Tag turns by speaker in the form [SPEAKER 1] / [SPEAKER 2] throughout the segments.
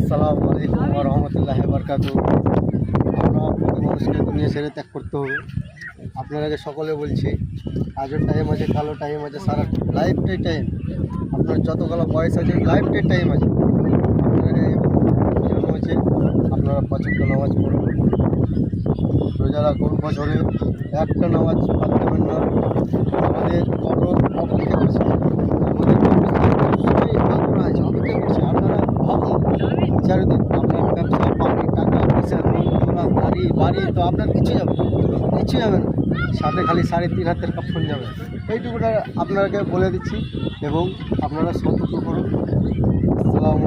[SPEAKER 1] আসসালামু আলাইকুম ওয়া রাহমাতুল্লাহি ওয়া বারাকাতুহু। আমরা প্রতি মানুষকে দুনিয়া ছেড়ে ত্যাগ করতে হবে। আপনাদেরকে সকলে বলছি, আজও টাইম আছে, কালো টাইম আছে, সারা লাইফটাই টাইম। আপনার যতগুলো বয়স আছে লাইফটাই টাইম আছে। আপনাদের জন্য হচ্ছে আপনারা ৫ ওয়াক্ত নামাজ পড়ুন, রোজা রাখুন, বছরে একটা নামাজ বাদ দেবেন না। আমাদের কত অপেক্ষা করছে, আমাদের সবাই আগ্রহ আছে, অপেক্ষা করছে। আপনারা ভাবুন, চারিদিক আপনার ব্যবসা পাবলিক টাকা পয়সা দৌলত গাড়ি বাড়ি, তো আপনার কিছু যাবে না, সাথে খালি ৩.৫ হাতের কাপড় যাবে। এইটুকুটা আপনাকে বলে দিচ্ছি এবং আপনারা সতর্ক করুন। আসসালামু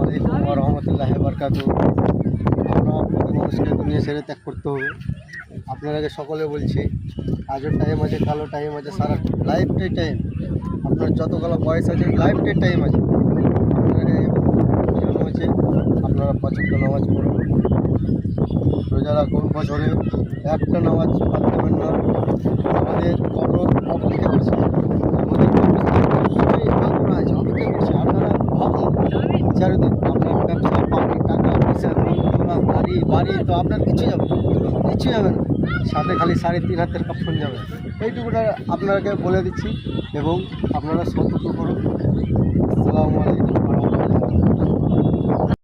[SPEAKER 1] আলাইকুম ওয়া রাহমাতুল্লাহি ওয়া বারাকাতুহু। আমরা প্রতি মানুষকে দুনিয়া ছেড়ে ত্যাগ করতে হবে। আপনাদেরকে সকলে বলছি, আজও টাইম আছে, কালো টাইম আছে, সারা লাইফটাই টাইম। আপনার যতগুলো বয়স আছে লাইফটাই টাইম আছে। আপনাদের জন্য হচ্ছে আপনারা ৫ ওয়াক্ত নামাজ পড়ুন, রোজা রাখুন, বছরে একটা নামাজ বাদ দেবেন না। আমাদের কত অপেক্ষা করছে, আমাদের সবাই আগ্রহ আছে, অপেক্ষা করছে। আপনারা ভাবুন, চারিদিক আপনার ব্যবসা পাবলিক টাকা পয়সা দৌলত গাড়ি বাড়ি, তো আপনার কিছু যাবে না, সাথে খালি ৩.৫ হাতের কাপড় যাবে। এইটুকুটা আপনাকে বলে দিচ্ছি এবং আপনারা সতর্ক করুন। আসসালামু আলাইকুম।